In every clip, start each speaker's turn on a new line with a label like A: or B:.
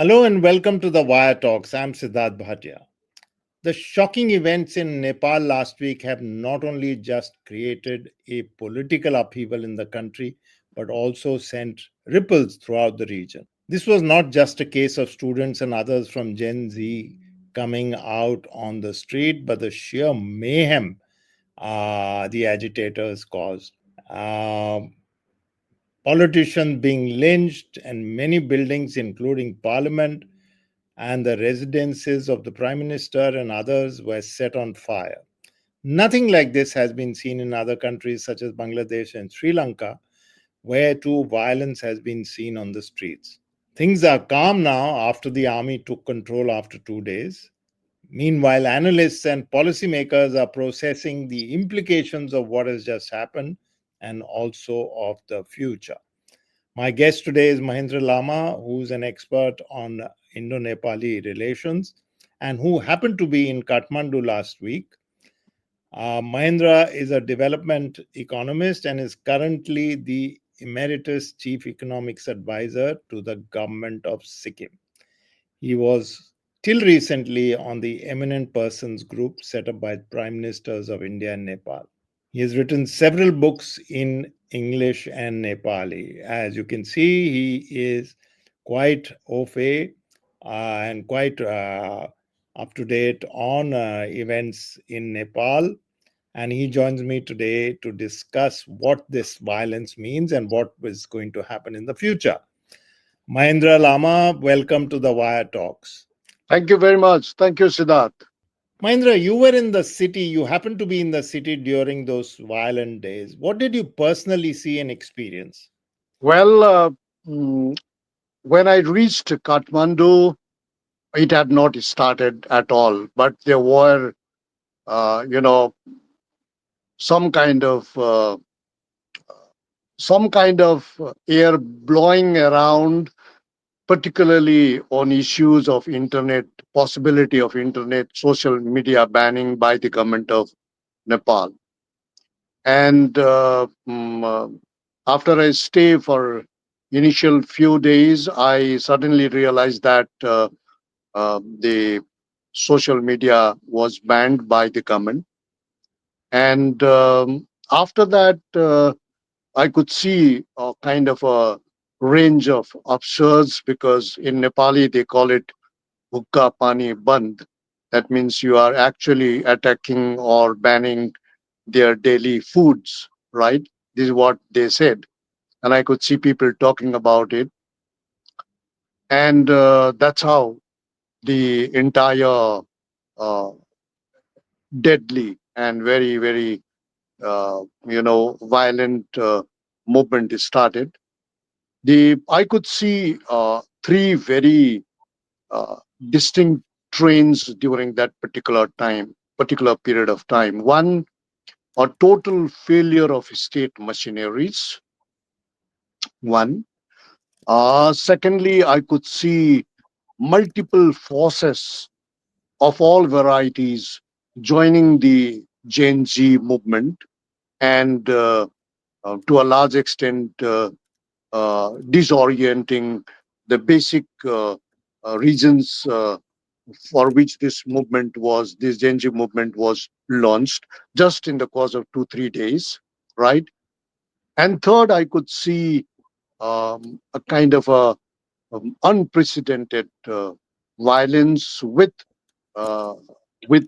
A: Hello and welcome to the Wire Talks. I'm Sidharth Bhatia. The shocking events in Nepal last week have not only just created a political upheaval in the country, but also sent ripples throughout the region. This was not just a case of students and others from Gen Z coming out on the street, but the sheer mayhem the agitators caused. Politicians being lynched, and many buildings, including parliament and the residences of the prime minister and others, were set on fire. Nothing like this has been seen in other countries such as Bangladesh and Sri Lanka, where too violence has been seen on the streets. Things are calm now after the army took control after 2 days. Meanwhile, analysts and policymakers are processing the implications of what has just happened and also of the future. My guest today is Mahendra Lama, who's an expert on Indo-Nepali relations and who happened to be in Kathmandu last week. Mahendra is a development economist and is currently the emeritus chief economics advisor to the government of Sikkim. He was till recently on the Eminent Persons Group set up by prime ministers of India and Nepal. He has written several books in English and Nepali. As you can see, he is quite au fait and quite up to date on events in Nepal. And he joins me today to discuss what this violence means and what is going to happen in the future. Mahendra Lama, welcome to the Wire Talks.
B: Thank you very much. Thank you, Siddharth.
A: Mahendra, you were in the city. You happened to be in the city during those violent days. What did you personally see and experience?
B: Well, mm, when I reached Kathmandu, it had not started at all, but there were, uh, you know, some kind of air blowing around, particularly on issues of internet, possibility of internet, social media banning by the government of Nepal. And after I stay for initial few days, I suddenly realized that the social media was banned by the government. And after that, I could see a kind of a range of absurds, because in Nepali they call it hukka pani band. That means you are actually attacking or banning their daily foods, right? This is what they said. And I could see people talking about it. And that's how the entire uh, deadly and very, very, violent movement started. I could see three very uh, distinct trends during that particular period of time. One, a total failure of state machineries. One. Secondly, I could see multiple forces of all varieties joining the Gen Z movement, and to a large extent disorienting the basic reasons for which this Gen Z movement was launched just in the course of 2 3 days, right? And third, I could see a kind of a unprecedented violence uh, with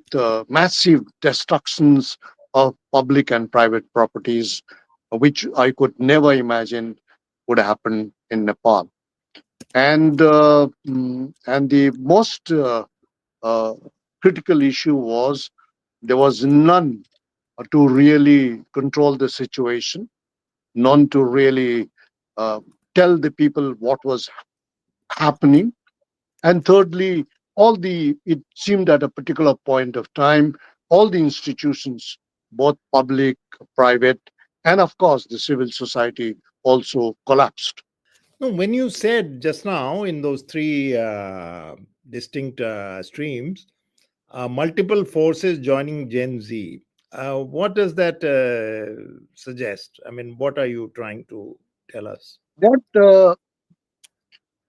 B: massive destructions of public and private properties, which I could never imagine would happen in Nepal. And the most uh, critical issue was there was none to really control the situation, none to really uh, tell the people what was happening. And thirdly, it seemed at a particular point of time, all the institutions, both public, private, and of course the civil society, also collapsed.
A: No, when you said just now in those three distinct streams, multiple forces joining Gen Z, what does that suggest? I mean, what are you trying to tell us?
B: But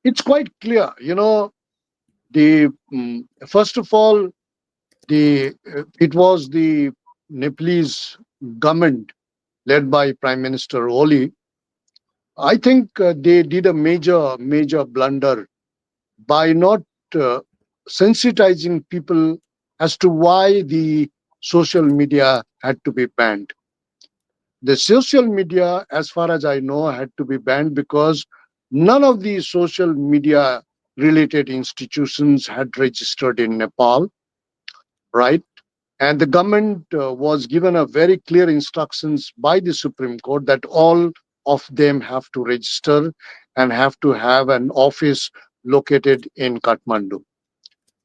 B: it's quite clear, The first of all, the it was the Nepalese government led by Prime Minister Oli. I think they did a major blunder by not uh, sensitizing people as to why the social media had to be banned. The social media, as far as I know, had to be banned because none of the social media related institutions had registered in Nepal, right? And the government was given a very clear instructions by the Supreme Court that all of them have to register and have to have an office located in Kathmandu.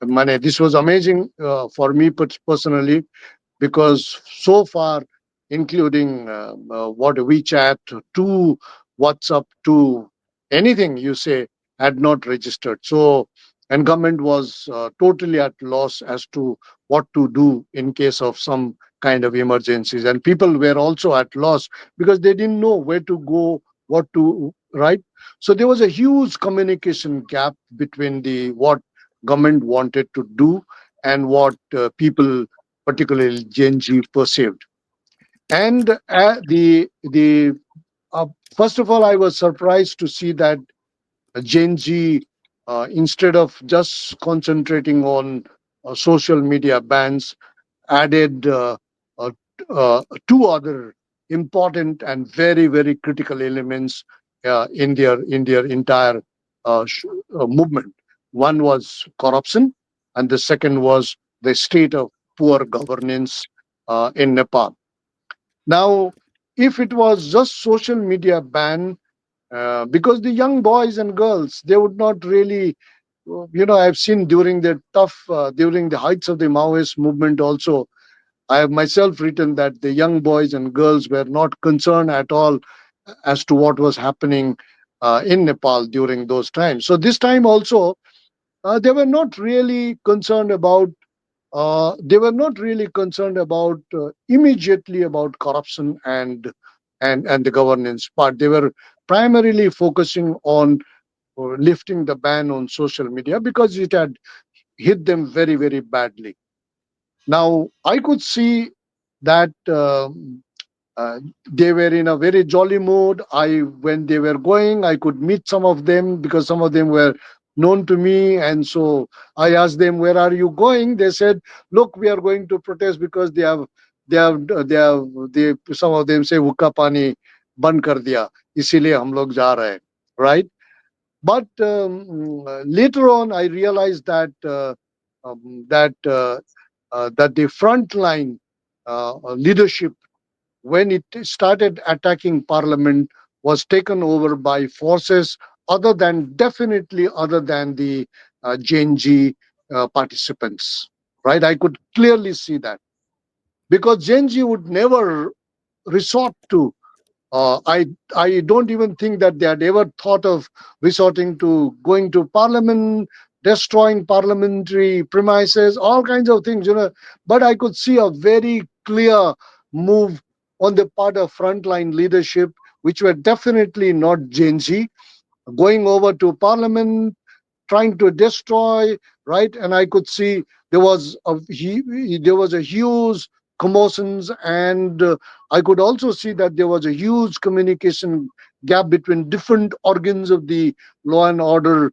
B: Mane, this was amazing for me personally, because so far, including what WeChat to WhatsApp to anything you say, had not registered. So, and government was totally at loss as to what to do in case of some kind of emergencies, and people were also at loss because they didn't know where to go, what to right. So there was a huge communication gap between the what government wanted to do and what people, particularly Gen Z, perceived. And the uh, first of all, I was surprised to see that Gen Z, instead of just concentrating on social media bans, added uh, two other important and very critical elements in their entire movement. One was corruption, and the second was the state of poor governance in Nepal. Now, if it was just social media ban, because the young boys and girls, they would not really, I've seen during the during the heights of the Maoist movement also, I have myself written that the young boys and girls were not concerned at all as to what was happening in Nepal during those times. So this time also, they were not really concerned about. They were not really concerned about immediately about corruption and the governance part. They were primarily focusing on lifting the ban on social media because it had hit them very badly. Now I could see that uh, they were in a very jolly mood. When they were going, I could meet some of them because some of them were known to me, and so I asked them, "Where are you going?" They said, "Look, we are going to protest because they some of them say huक्का पानी बंद कर दिया, इसीलिए हम लोग जा रहे हैं." Right? But later on, I realized that that the frontline leadership, when it started attacking parliament, was taken over by forces other than the Gen Z participants. Right? I could clearly see that because Gen Z would never resort to I don't even think that they had ever thought of resorting to going to parliament, destroying parliamentary premises, all kinds of things. But I could see a very clear move on the part of frontline leadership, which were definitely not Gen Z, going over to parliament, trying to destroy, right? And I could see there was a huge commotions, and I could also see that there was a huge communication gap between different organs of the law and order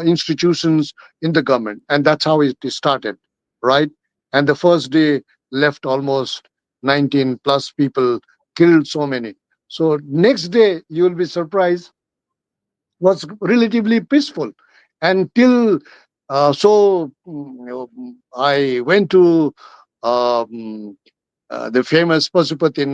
B: institutions in the government, and that's how it started, right? And the first day left almost 19 plus people, killed so many. So next day you will be surprised, was relatively peaceful until I went to um, the famous Pashupati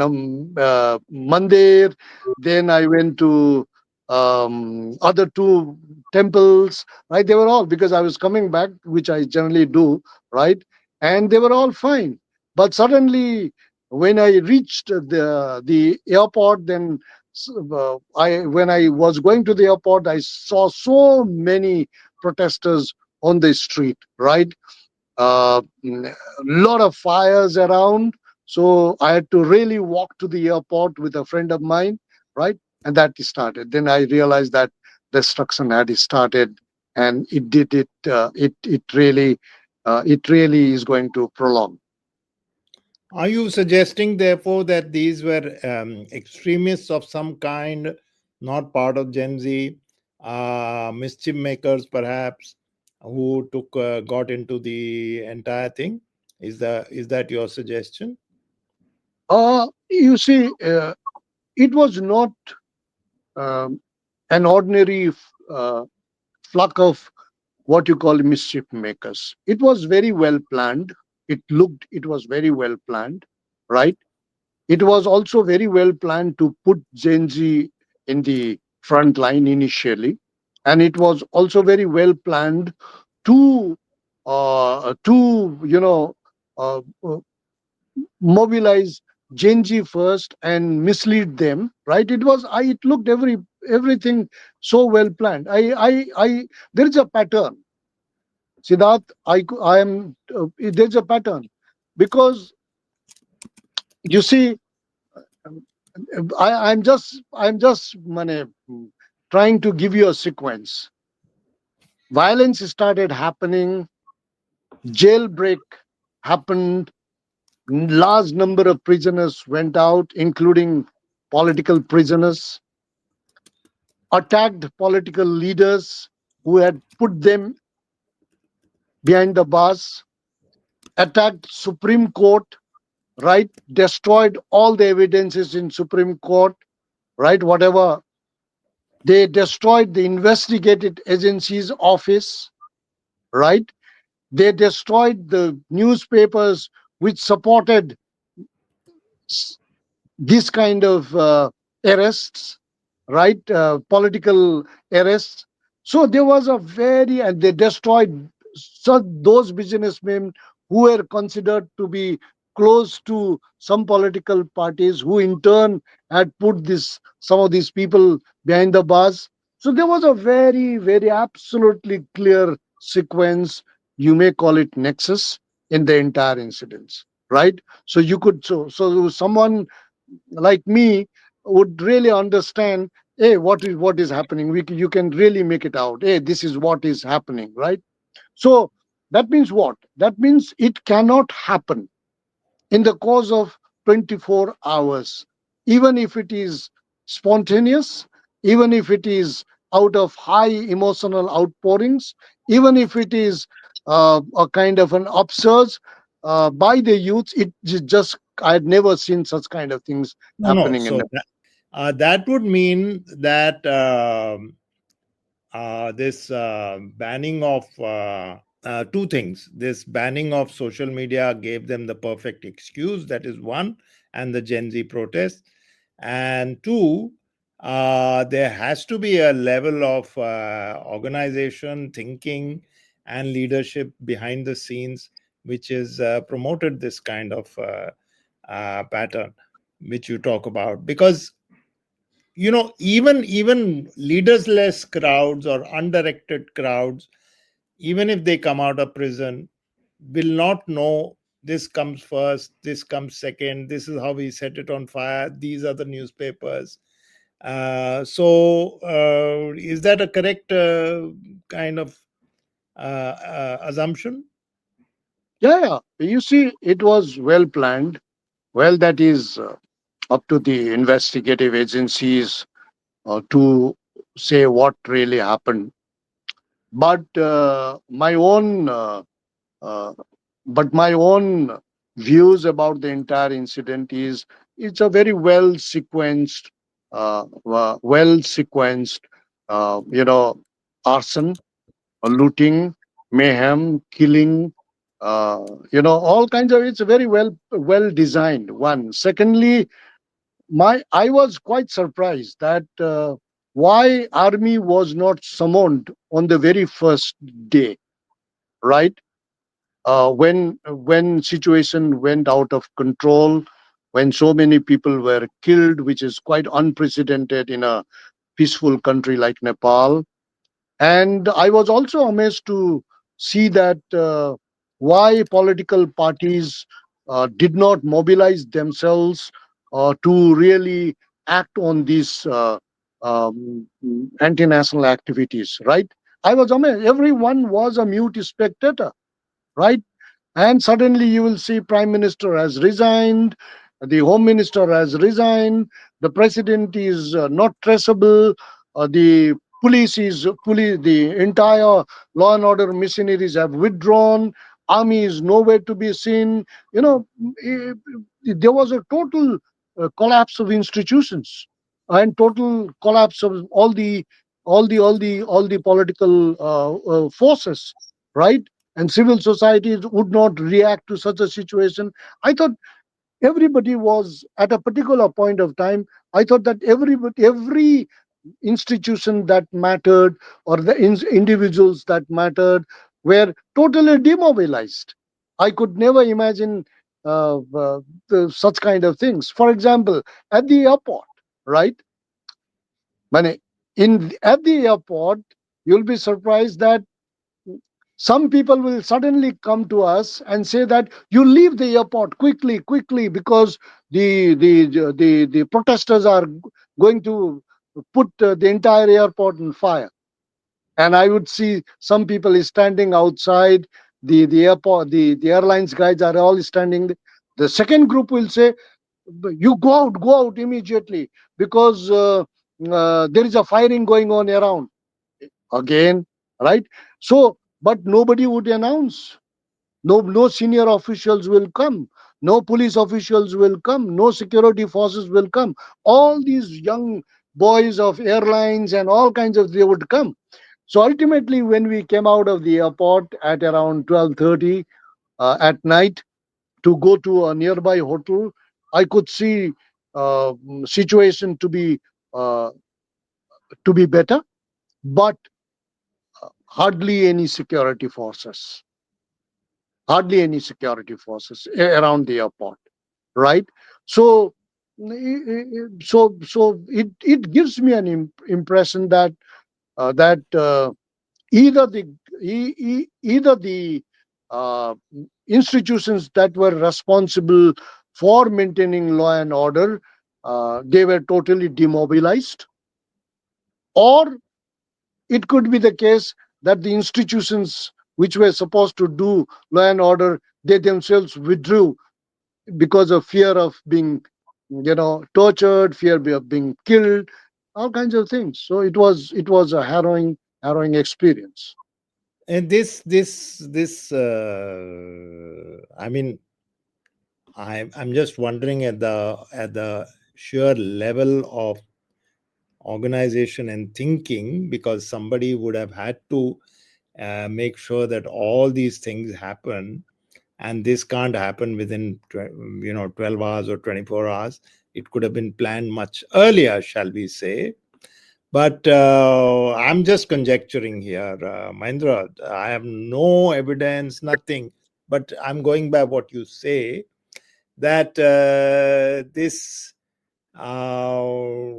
B: Mandir. Then I went to other two temples. Right, they were all, because I was coming back, which I generally do. Right, and they were all fine. But suddenly, when I reached the airport, then I when I was going to the airport, I saw so many protesters on the street. Right, lot of fires around. So I had to really walk to the airport with a friend of mine, right? And that started. Then I realized that destruction had started and it did it. It really is going to prolong.
A: Are you suggesting, therefore, that these were extremists of some kind, not part of Gen Z, mischief makers, perhaps, who got into the entire thing? Is that your suggestion?
B: You see, it was not um, an ordinary flock of what you call mischief makers. It was very well planned. It was very well planned, right? It was also very well planned to put Gen Z in the front line initially, and it was also very well planned to uh, uh, mobilize Gen Z first and mislead them. Right? It looked everything so well planned. There is a pattern, Siddharth. I am There's a pattern because you see, I'm just trying to give you a sequence. Violence started happening, jailbreak happened, large number of prisoners went out, including political prisoners, attacked political leaders who had put them behind the bars, attacked Supreme Court, right? Destroyed all the evidences in Supreme Court, right? Whatever. They destroyed the investigative agency's office, right? They destroyed the newspapers which supported this kind of arrests, right? Political arrests. So there was a and they destroyed those businessmen who were considered to be close to some political parties, who in turn had put some of these people behind the bars. So there was a very absolutely clear sequence. You may call it nexus in the entire incidents, right? So you could so someone like me would really understand, hey, what is happening. You can really make it out, hey, this is what is happening, right? So that means what? That means it cannot happen in the course of 24 hours, even if it is spontaneous, even if it is out of high emotional outpourings, even if it is a kind of an upsurge by the youths. Just I had never seen such kind of things
A: No, no.
B: happening in
A: So
B: the.
A: that would mean that this banning of two things. This banning of social media gave them the perfect excuse. That is one, and the Gen Z protests. And two, there has to be a level of organization, thinking, and leadership behind the scenes, which is promoted this kind of pattern, which you talk about. Because even leaderless crowds or undirected crowds, even if they come out of prison, will not know this comes first, this comes second, this is how we set it on fire, these are the newspapers. Is that a correct kind of assumption?
B: Yeah. You see, it was well planned. Well, that is up to the investigative agencies to say what really happened. But uh, my own views about the entire incident is it's a very well sequenced, you know, arson, looting, mayhem, killing, all kinds of. It's a very well designed one. Secondly, I was quite surprised that why army was not summoned on the very first day, right? When situation went out of control, when so many people were killed, which is quite unprecedented in a peaceful country like Nepal. And I was also amazed to see that why political parties did not mobilize themselves to really act on these anti-national activities, right? I was amazed. Everyone was a mute spectator, right? And suddenly you will see prime minister has resigned, the home minister has resigned, the president is not traceable, the police, the entire law and order missionaries have withdrawn, army is nowhere to be seen. You know, eh, there was a total collapse of institutions and total collapse of all the political forces, right? And civil society would not react to such a situation. I thought everybody was at a particular point of time. I thought that every institution that mattered, or the individuals that mattered, were totally demobilized. I could never imagine such kind of things. For example, at the airport, right? Mane, in at the airport, you'll be surprised that some people will suddenly come to us and say that you leave the airport quickly, quickly, because the protesters are going to put the entire airport on fire. And I would see some people is standing outside the airport. The airlines guys are all standing. The second group will say, you go out immediately, because there is a firing going on around again, right? So, but nobody would announce. No senior officials will come, no police officials will come, no security forces will come. All these young boys of airlines and all kinds of, they would come. So ultimately, when we came out of the airport at around 12:30 at night to go to a nearby hotel, I could see uh, situation uh, to be better, but hardly any security forces, hardly any security forces around the airport, right? So it gives me an impression that that either the either the uh, institutions that were responsible for maintaining law and order, they were totally demobilized, or it could be the case that the institutions which were supposed to do law and order, they themselves withdrew because of fear of being, tortured, fear of being killed, all kinds of things. So it was a harrowing experience.
A: And I mean, I'm just wondering at the sheer level of organization and thinking, because somebody would have had to make sure that all these things happen, and this can't happen within 12 hours or 24 hours. It could have been planned much earlier, shall we say. But I'm just conjecturing here, Mahendra. I have no evidence, nothing, but I'm going by what you say, that this uh,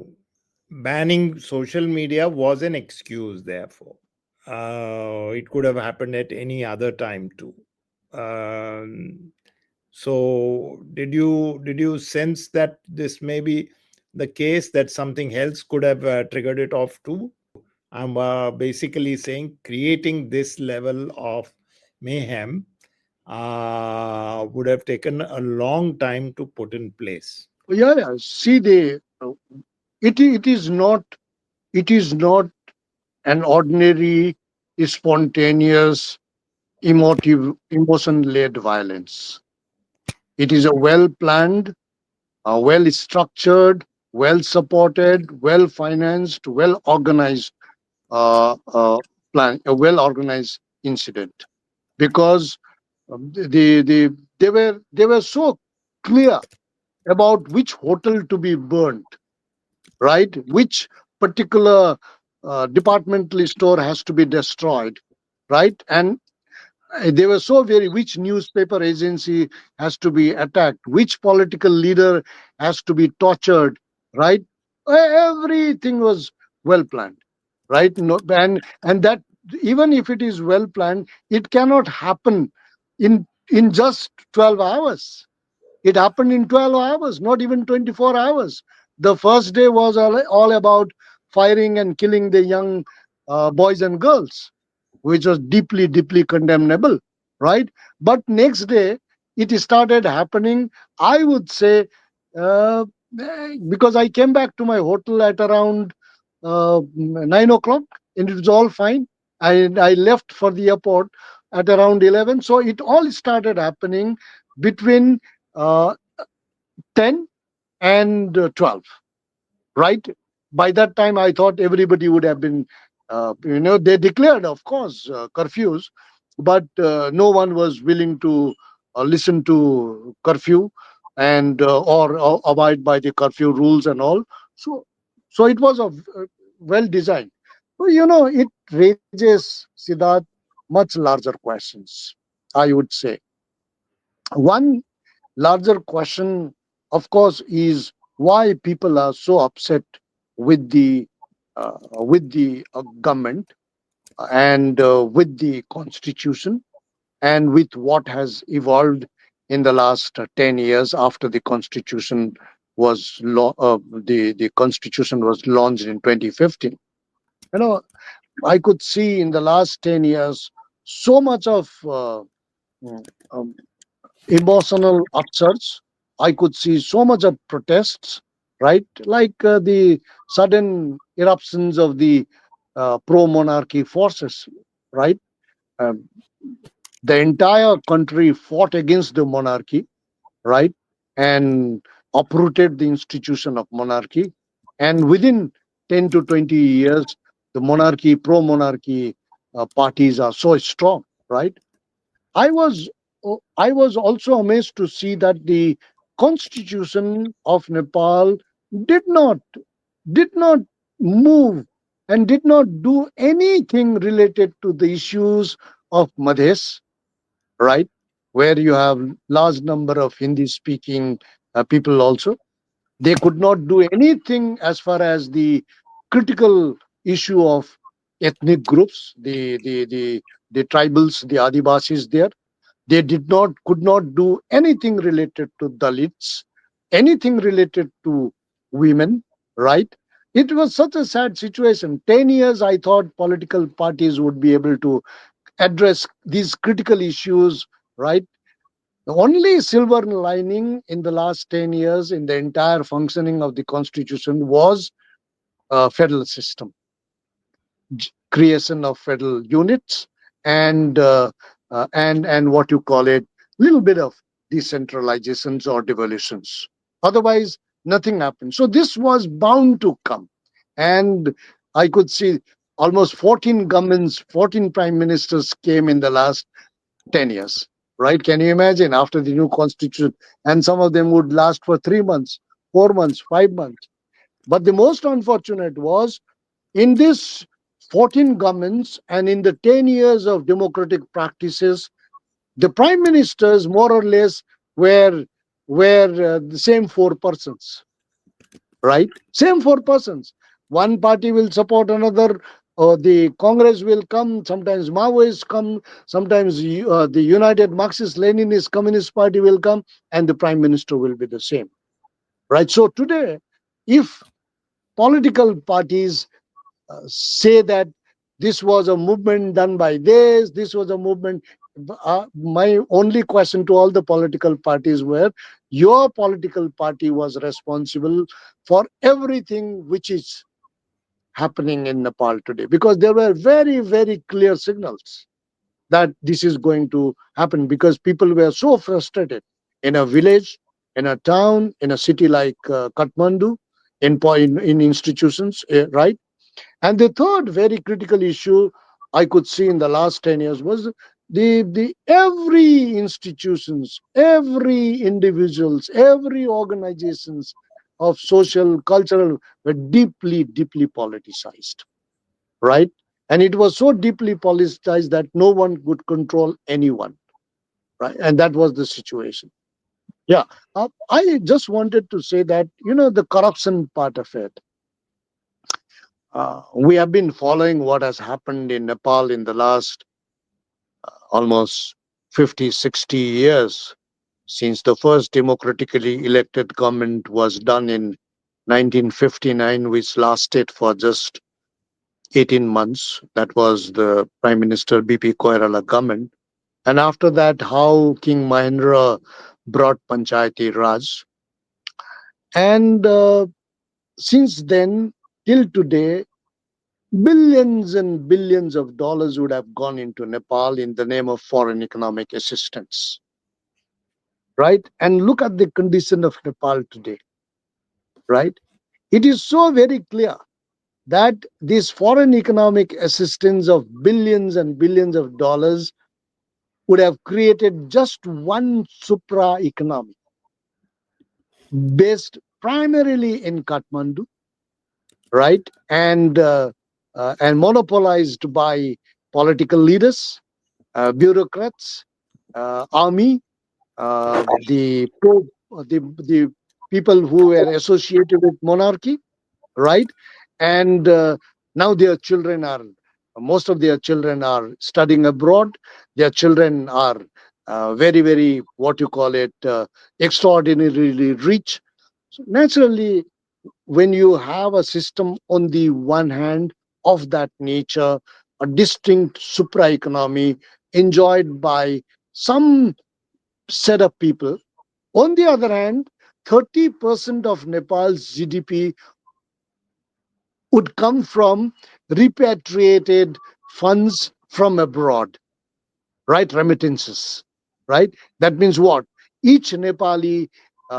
A: banning social media was an excuse, therefore. It could have happened at any other time too. Um, so did you sense that this may be the case, that something else could have triggered it off too? I'm basically saying creating this level of mayhem would have taken a long time to put in place.
B: Yeah, yeah. See, it is not an ordinary, spontaneous, emotion led violence. It is a well planned, well structured, well supported, well financed, well organized plan, a well organized incident. Because they were so clear about which hotel to be burnt, right? Which particular departmental store has to be destroyed, right? And they were so very, which newspaper agency has to be attacked, which political leader has to be tortured, right? Everything was well planned, right? No, and that, even if it is well planned, it cannot happen in just 12 hours. It happened in 12 hours, not even 24 hours. The first day was all about firing and killing the young boys and girls, which was deeply, deeply condemnable, right? But next day, it started happening, I would say, uh, because I came back to my hotel at around 9 o'clock, and it was all fine. I left for the airport at around 11. So it all started happening between uh, 10 and 12, right? By that time, I thought everybody would have been, they declared, of course, curfews, but no one was willing to listen to curfew and or abide by the curfew rules and all. So, so it was a well designed. So, it raises, Siddharth, much larger questions. I would say one larger question, of course, is why people are so upset with the government and with the constitution and with what has evolved in the last 10 years after the constitution the constitution was launched in 2015. You know, I could see in the last 10 years so much of mm, um, emotional upsurge. I could see so much of protests, right? Like the sudden eruptions of the pro monarchy forces, right? Um, the entire country fought against the monarchy, right? And uprooted the institution of monarchy. And within 10 to 20 years, the pro monarchy parties are so strong, right? I was also amazed to see that the constitution of Nepal did not did not move and did not do anything related to the issues of Madhes, right? Where you have large number of Hindi speaking people also. They could not do anything as far as the critical issue of ethnic groups, the tribals, the Adivasis there. They could not do anything related to Dalits, anything related to women, right? It was such a sad situation. 10 years, I thought political parties would be able to address these critical issues, right? The only silver lining in the last 10 years in the entire functioning of the constitution was a federal system, creation of federal units, and and what you call it, little bit of decentralizations or devolutions. Otherwise, nothing happened. So this was bound to come, and I could see almost 14 governments, 14 prime ministers came in the last 10 years. Right? Can you imagine after the new constitution? And some of them would last for 3 months, 4 months, 5 months. But the most unfortunate was in this 14 governments and in the 10 years of democratic practices, the prime ministers more or less were the same four persons, right? Same four persons. One party will support another, or the Congress will come, sometimes Maoists come, sometimes the United Marxist Leninist Communist Party will come, and the prime minister will be the same, right? So today, if political parties say that this was a movement done by this was a movement. My only question to all the political parties were, your political party was responsible for everything which is happening in Nepal today, because there were very, very clear signals that this is going to happen, because people were so frustrated in a village, in a town, in a city like Kathmandu, in institutions, right? And the third very critical issue I could see in the last 10 years was the every institutions, every individuals, every organizations of social, cultural were deeply, deeply politicized, right? And it was so deeply politicized that no one could control anyone, right? And that was the situation. Yeah. I just wanted to say that, the corruption part of it, we have been following what has happened in Nepal in the last almost 50, 60 years since the first democratically elected government was done in 1959, which lasted for just 18 months. That was the Prime Minister BP Koirala government. And after that, how King Mahendra brought Panchayati Raj. And since then, till today, billions and billions of dollars would have gone into Nepal in the name of foreign economic assistance, right? And look at the condition of Nepal today, right? It is so very clear that this foreign economic assistance of billions and billions of dollars would have created just one supra economy based primarily in Kathmandu, right? And monopolized by political leaders, bureaucrats, army, the people who were associated with monarchy, right? And now their children are, most of their children are studying abroad. Their children are very, very, what you call it, extraordinarily rich. So naturally, when you have a system on the one hand of that nature, a distinct supra economy enjoyed by some set of people, on the other hand, 30% of Nepal's GDP would come from repatriated funds from abroad, right? Remittances, right? That means what? Each Nepali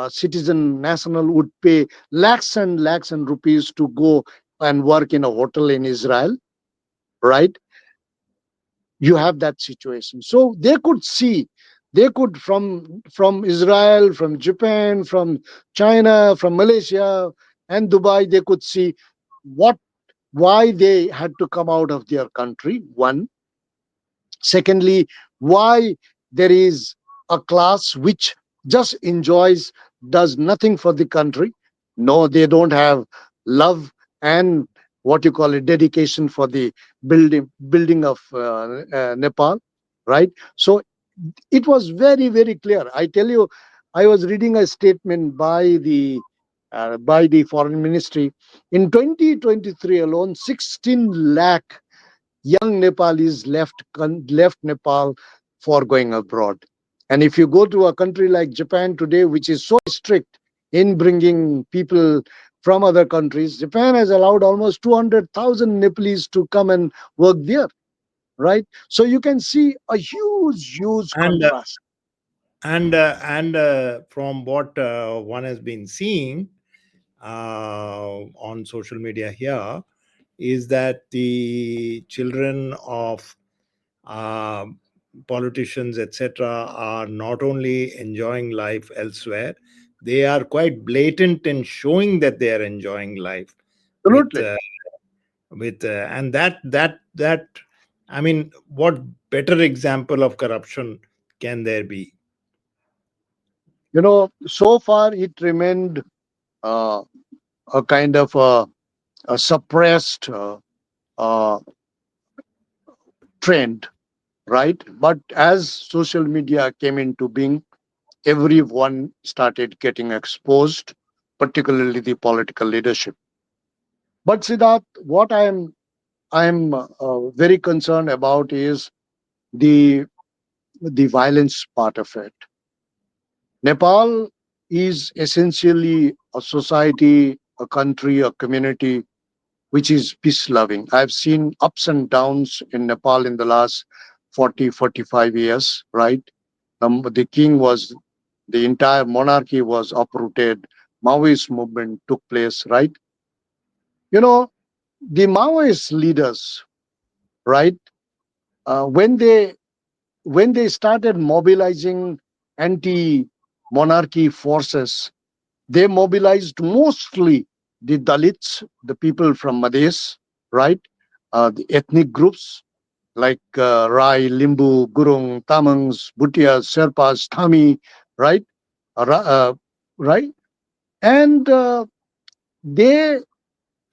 B: citizen national would pay lakhs and rupees to go and work in a hotel in Israel, right? You have that situation. So they could see, they could from Israel, from Japan, from China, from Malaysia and Dubai, they could see what why they had to come out of their country. One, secondly, why there is a class which just enjoys, does nothing for the country. No, they don't have love and what you call it, dedication for the building of Nepal, right? So it was very, very clear. I tell you, I was reading a statement by the foreign ministry. In 2023 alone, 16 lakh young Nepalis left Nepal for going abroad. And if you go to a country like Japan today, which is so strict in bringing people from other countries, Japan has allowed almost 200,000 Nepalese to come and work there, right? So you can see a huge, huge
A: and
B: contrast.
A: from what one has been seeing on social media here is that the children of uh, politicians, etc., are not only enjoying life elsewhere, they are quite blatant in showing that they are enjoying life with
B: Absolutely.
A: and that I mean, what better example of corruption can there be?
B: You know, so far it remained uh, a kind of a suppressed uh, trend, right? But as social media came into being, everyone started getting exposed, particularly the political leadership. But Siddharth, what I'm very concerned about is the the violence part of it. Nepal is essentially a society, a country, a community which is peace loving. I've seen ups and downs in Nepal in the last 40, 45 years, right? The king was, the entire monarchy was uprooted. Maoist movement took place, right? You know, the Maoist leaders, right? Uh, when they when they started mobilizing anti-monarchy forces, they mobilized mostly the Dalits, the people from Madhes, right? The ethnic groups like Rai, Limbu, Gurung, Tamangs, Bhutias, Sherpas, Thami, right? Right? And they,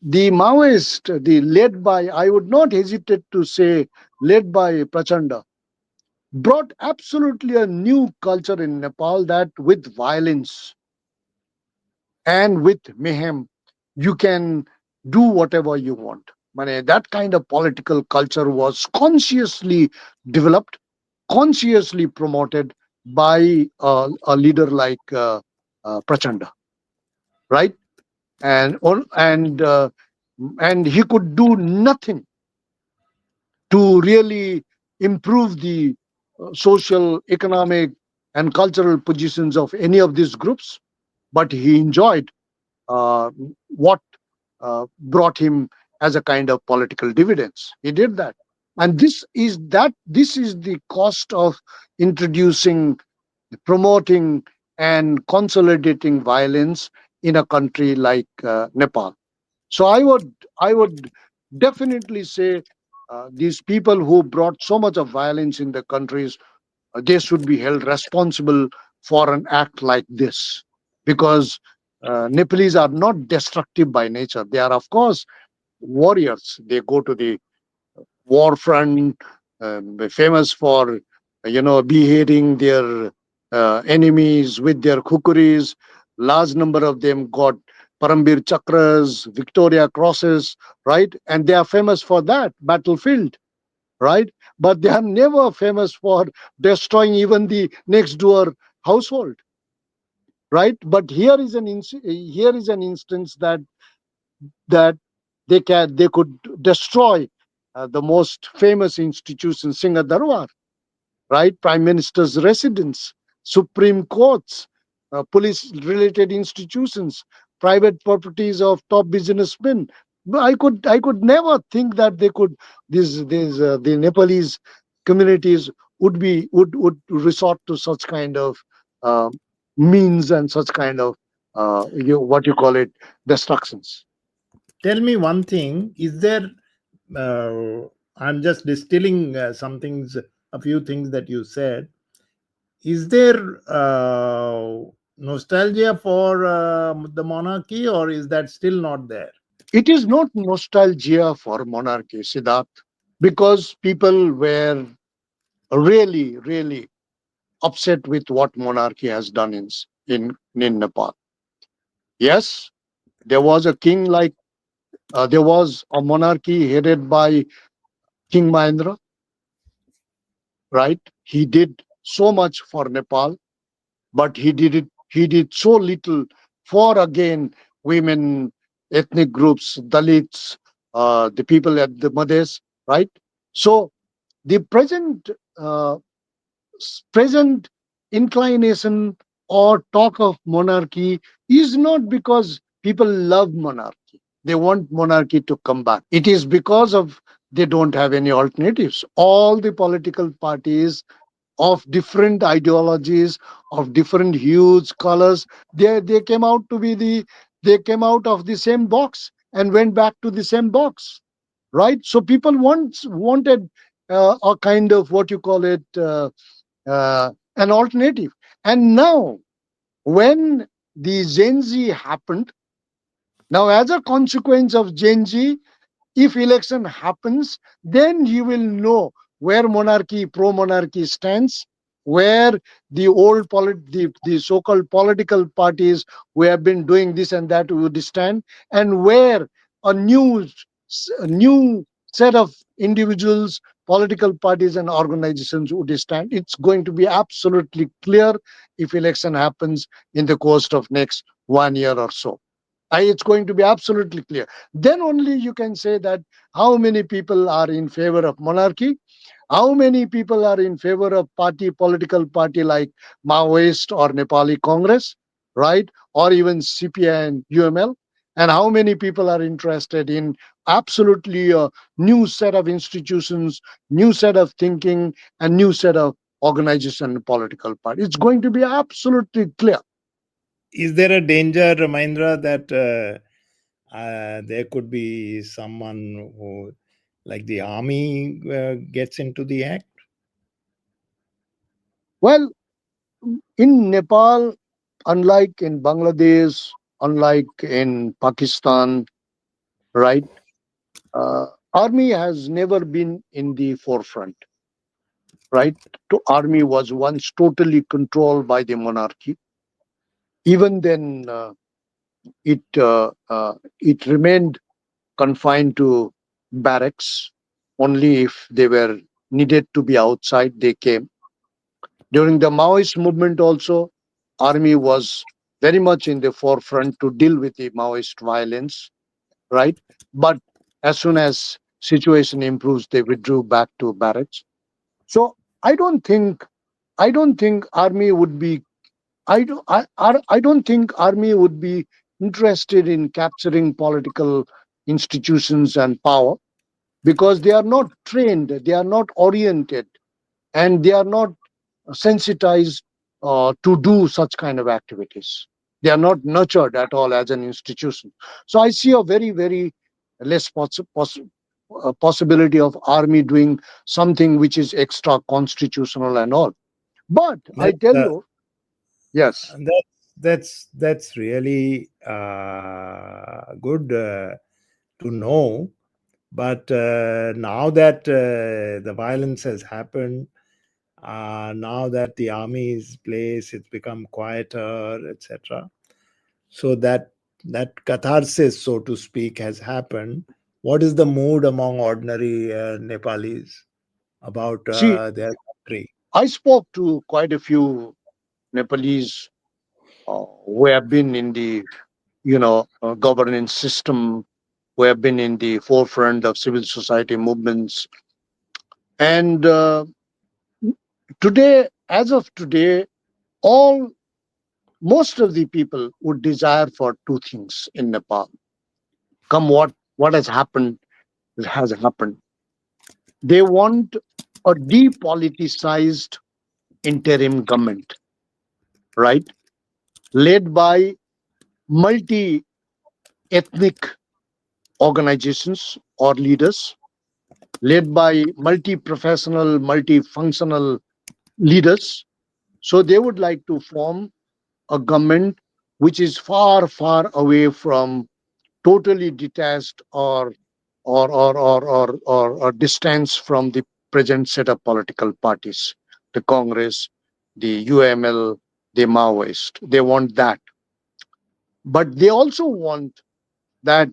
B: the Maoist, the led by, I would not hesitate to say, led by Prachanda, brought absolutely a new culture in Nepal that with violence and with mayhem, you can do whatever you want. That kind of political culture was consciously developed, consciously promoted by a leader like Prachanda, right? And he could do nothing to really improve the social, economic, and cultural positions of any of these groups, but he enjoyed uh, what brought him as a kind of political dividends. He did that, and this is the cost of introducing, promoting, and consolidating violence in a country like Nepal. So I would definitely say these people who brought so much of violence in the countries, they should be held responsible for an act like this, because Nepalese are not destructive by nature. They are, of course, warriors. They go to the war front, famous for beheading their enemies with their kukris. Large number of them got Parambir Chakras, Victoria Crosses, right? And they are famous for that battlefield, right? But they are never famous for destroying even the next door household, right? But here is an instance that they could destroy the most famous institution, Singha Darbar, right? Prime Minister's residence, Supreme Courts, police related institutions, private properties of top businessmen. But I could never think that they could these the Nepalese communities would resort to such kind of uh, means and such kind of what you call it, destructions.
A: Tell me one thing: is there? I'm just distilling some things, a few things that you said. Is there nostalgia for the monarchy, or is that still not there?
B: It is not nostalgia for monarchy, Siddharth, because people were really upset with what monarchy has done in Nepal. Yes, there was a king like there was a monarchy headed by King Mahendra, right? He did so much for Nepal, but he did so little for, again, women, ethnic groups, Dalits, the people at the Madhes, right? So the uh, present inclination or talk of monarchy is not because people love monarchy. They want monarchy to come back. It is because of they don't have any alternatives. All the political parties of different ideologies, of different hues, colors, they came out to be they came out of the same box and went back to the same box, right? So people wanted a kind of what you call it. An alternative. And now, when the Gen Z happened, now as a consequence of Gen Z, if election happens, then you will know where pro monarchy stands, where the so-called political parties who have been doing this and that would stand, and where a new set of individuals, political parties, and organizations would stand. It's going to be absolutely clear if election happens in the course of next 1 year or so. It's going to be absolutely clear. Then only you can say that how many people are in favor of monarchy, how many people are in favor of political party like Maoist or Nepali Congress, right? Or even CPI and UML, and how many people are interested in absolutely a new set of institutions, new set of thinking, and new set of organization and political party. It's going to be absolutely clear.
A: Is there a danger, Mahendra, that there could be someone who, like the army, gets into the act?
B: Well, in Nepal, unlike in Bangladesh, unlike in Pakistan, right? Army has never been in the forefront, right? To army was once totally controlled by the monarchy. Even then, it remained confined to barracks. Only if they were needed to be outside, they came. During the Maoist movement also, army was very much in the forefront to deal with the Maoist violence, right? But as soon as situation improves, they withdrew back to barracks. So I don't think I don't think army would be I don't think army would be interested in capturing political institutions and power, because they are not trained, they are not oriented, and they are not sensitized to do such kind of activities. They are not nurtured at all as an institution. So I see a very, very less possibility of army doing something which is extra constitutional and all. But I
A: That's
B: tell you, yes.
A: that's really good to know. But now that the violence has happened, now that the army is placed, it's become quieter, etc. So that catharsis, so to speak, has happened. What is the mood among ordinary Nepalis about
B: See,
A: their country?
B: I spoke to quite a few Nepalese who have been in the governance system, who have been in the forefront of civil society movements. And today, as of today, all most of the people would desire for two things in Nepal. Come what has happened, it has happened. They want a depoliticized interim government, right? Led by multi ethnic organizations or leaders, led by multi professional, multi-functional leaders. So they would like to form a government which is far, far away from, totally detached, or distanced from the present set of political parties, the Congress, the UML, the Maoist. They want that. But they also want that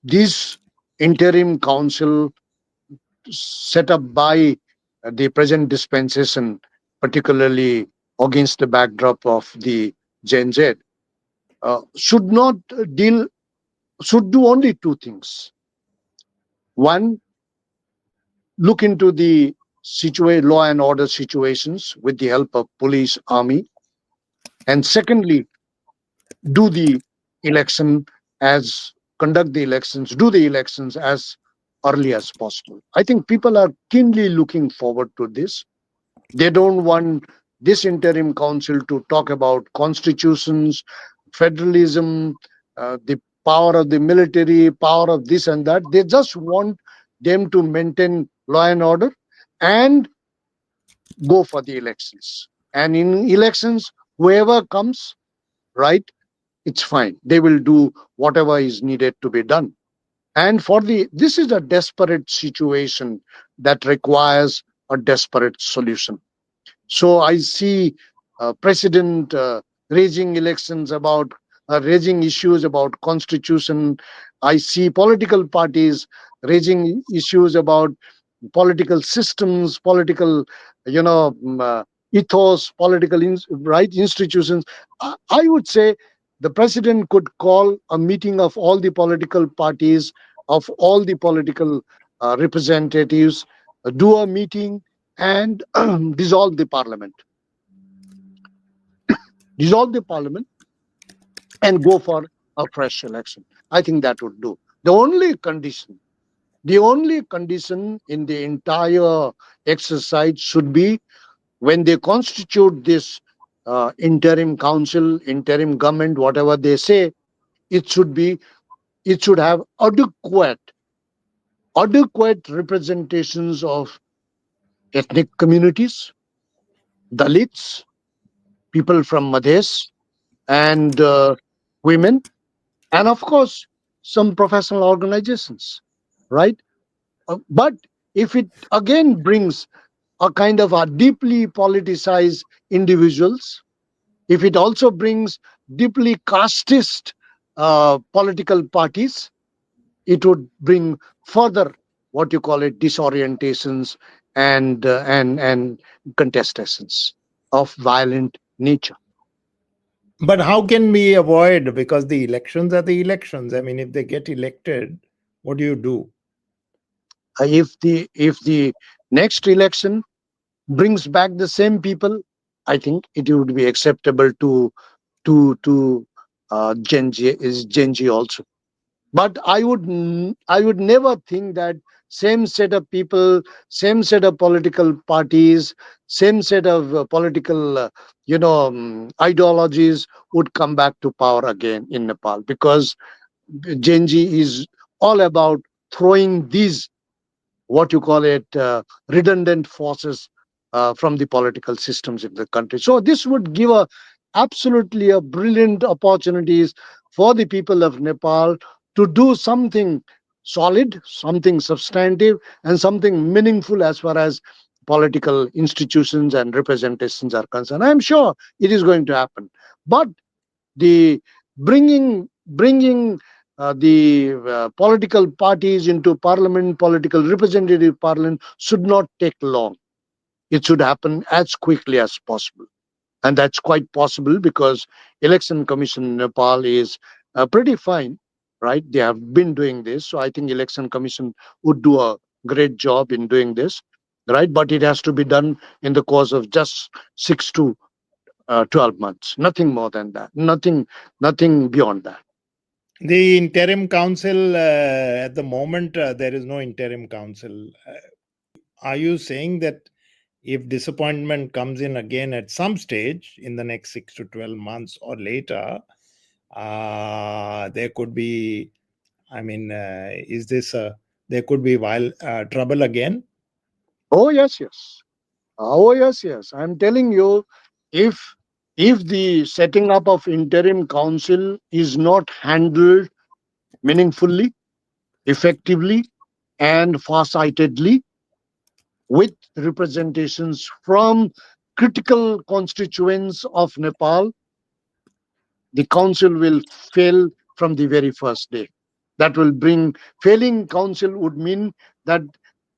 B: this interim council set up by the present dispensation, particularly against the backdrop of the Gen Z, should not deal, should do only two things. One, look into the law and order situations with the help of police, army, and secondly, do the election as conduct the elections, do the elections as early as possible. I think people are keenly looking forward to this. They don't want this interim council to talk about constitutions, federalism, the power of the military, power of this and that. They just want them to maintain law and order and go for the elections. And in elections, whoever comes, right, it's fine. They will do whatever is needed to be done. And for the this is a desperate situation that requires a desperate solution. So I see president raising issues about constitution. I see political parties raising issues about political systems, political, ethos, right institutions. I would say the president could call a meeting of all the political parties, of all the political representatives, do a meeting and dissolve the parliament, dissolve the parliament, and go for a fresh election. I think that would do. The only condition in the entire exercise should be, when they constitute this interim council, interim government, whatever they say, it should be, it should have adequate representations of ethnic communities, Dalits, people from Madhes, and women, and of course some professional organizations, right? But if it again brings a kind of a deeply politicized individuals, if it also brings deeply casteist political parties, it would bring further what you call it, disorientations and contestations of violent nature.
A: But how can we avoid? Because the elections are the elections. I mean, if they get elected, what do you do?
B: If the next election brings back the same people, I think it would be acceptable to Gen Z also. But I would never think that same set of people, same set of political parties, same set of political ideologies would come back to power again in Nepal, because Gen Z is all about throwing these, what you call it, redundant forces from the political systems in the country. So this would give a absolutely a brilliant opportunities for the people of Nepal to do something solid, something substantive, and something meaningful as far as political institutions and representations are concerned. I am sure it is going to happen, but the bringing the political parties into parliament, political representative parliament, should not take long. It should happen as quickly as possible, and that's quite possible because election commission in Nepal is pretty fine, right? They have been doing this, so I think election commission would do a great job in doing this, right? But it has to be done in the course of just 6 to 12 months, nothing more than that, nothing beyond that.
A: The interim council, at the moment, there is no interim council. Are you saying that if disappointment comes in again at some stage in the next 6 to 12 months or later, there could be, I mean, is this there could be trouble again?
B: Oh yes, yes. Oh yes, yes. I'm telling you, if if the setting up of interim council is not handled meaningfully, effectively, and farsightedly, with representations from critical constituents of Nepal, the council will fail from the very first day. That will bring failing council would mean that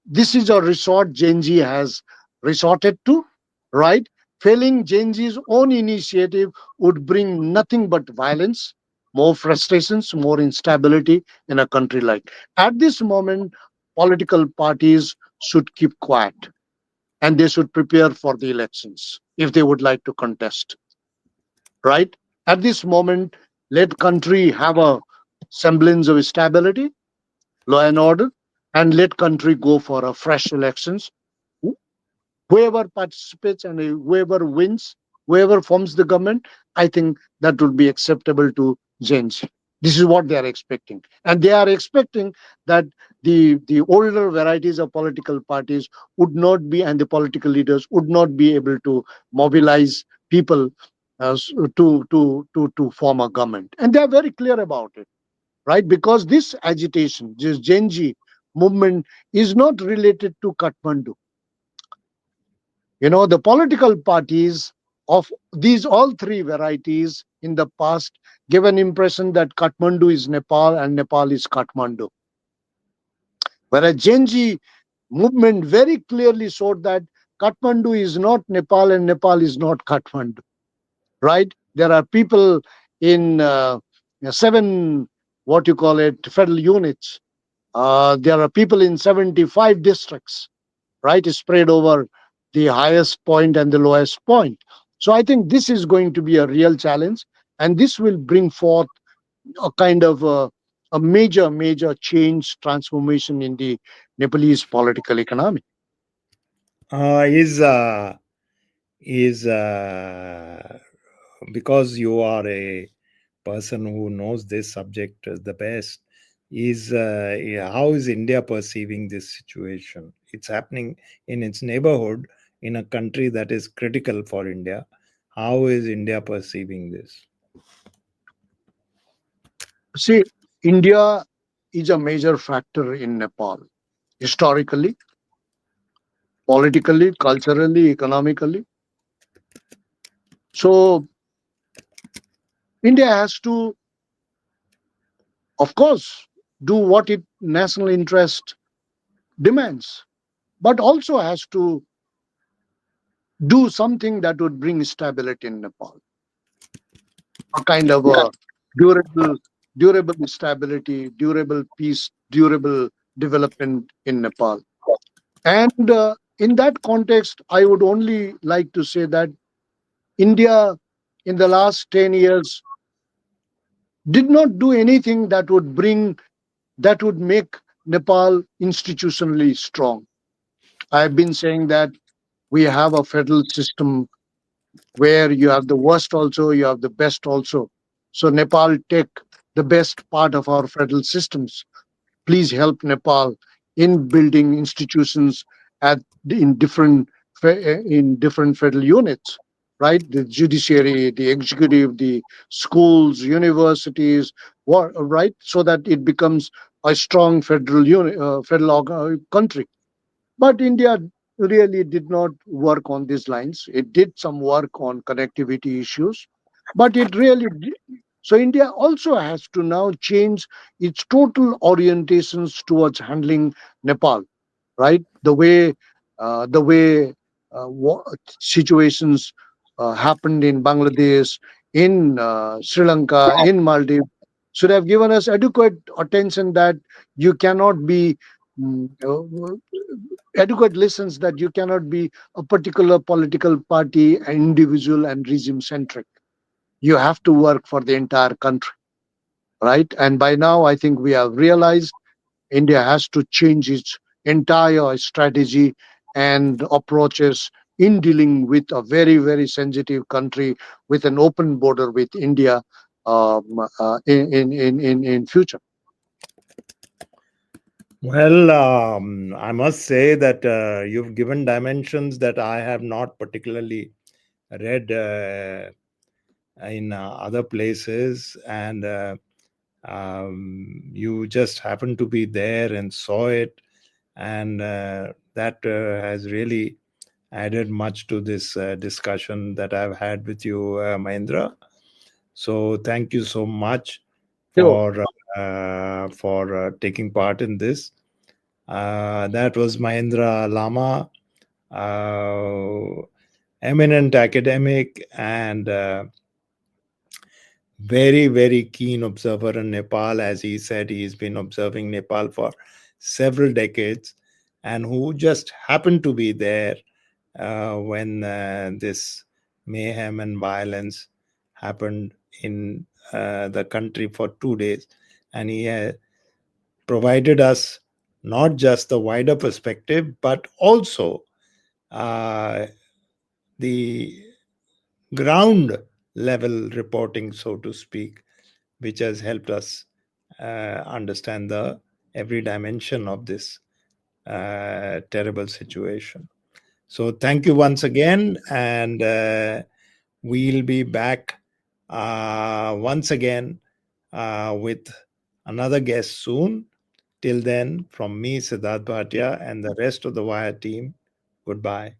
B: this is a resort Genji has resorted to, right? Failing Genji's own initiative would bring nothing but violence, more frustrations, more instability in a country like. At this moment, political parties should keep quiet and they should prepare for the elections if they would like to contest, right? At this moment, let country have a semblance of stability, law and order, and let country go for a fresh elections. Whoever participates and whoever wins, whoever forms the government, I think that would be acceptable to change. This is what they are expecting, and they are expecting that the older varieties of political parties would not be, and the political leaders would not be able to mobilize people to form a government, and they are very clear about it, right? Because this agitation, this Genji movement, is not related to Kathmandu. The political parties of these all three varieties in the past gave an impression that Kathmandu is Nepal and Nepal is Kathmandu. Whereas Genji movement very clearly showed that Kathmandu is not Nepal and Nepal is not Kathmandu, right? There are people in seven, what you call it, federal units. There are people in 75 districts, right, is spread over the highest point and the lowest point. So I think this is going to be a real challenge, and this will bring forth a kind of a major change, transformation in the Nepalese political economy.
A: Uh, is uh, is because you are a person who knows this subject the best, is yeah, how is India perceiving this situation? It's happening in its neighborhood, in a country that is critical for India. How is India perceiving this?
B: See, India is a major factor in Nepal, historically, politically, culturally, economically. So India has to, of course, do what it national interest demands, but also has to do something that would bring stability in Nepal, a kind of a durable, durable stability, durable peace, durable development in Nepal. And in that context, I would only like to say that India in the last 10 years did not do anything that would make Nepal institutionally strong. I've been saying that we have a federal system where you have the worst also, you have the best also. So Nepal take the best part of our federal systems. Please help Nepal in building institutions at in different federal units, right? The judiciary, the executive, the schools, universities, right, so that it becomes a strong country. But India really did not work on these lines. It did some work on connectivity issues, but it really so India also has to now change its total orientations towards handling Nepal, right? The way situations happened in Bangladesh, in Sri Lanka, in Maldives should have given us adequate attention that you cannot be mm, uh, adequate lessons that you cannot be a particular political party, an individual, and regime centric. You have to work for the entire country, right? And by now, I think we have realized India has to change its entire strategy and approaches in dealing with a very, very sensitive country with an open border with India in future.
A: Well, I must say that you've given dimensions that I have not particularly read in other places, and you just happened to be there and saw it, and that has really added much to this discussion that I've had with you, Mahendra. So thank you so much
B: Sure.
A: for taking part in this. That was Mahendra Lama, eminent academic and very, very keen observer in Nepal. As he said, he's been observing Nepal for several decades, and who just happened to be there when this mayhem and violence happened in the country for 2 days. And he provided us not just the wider perspective, but also uh, the ground level reporting, so to speak, which has helped us understand the every dimension of this terrible situation. So, thank you once again, and we'll be back once again with another guest soon. Till then, from me, Sidharth Bhatia, and the rest of the Wire team, goodbye.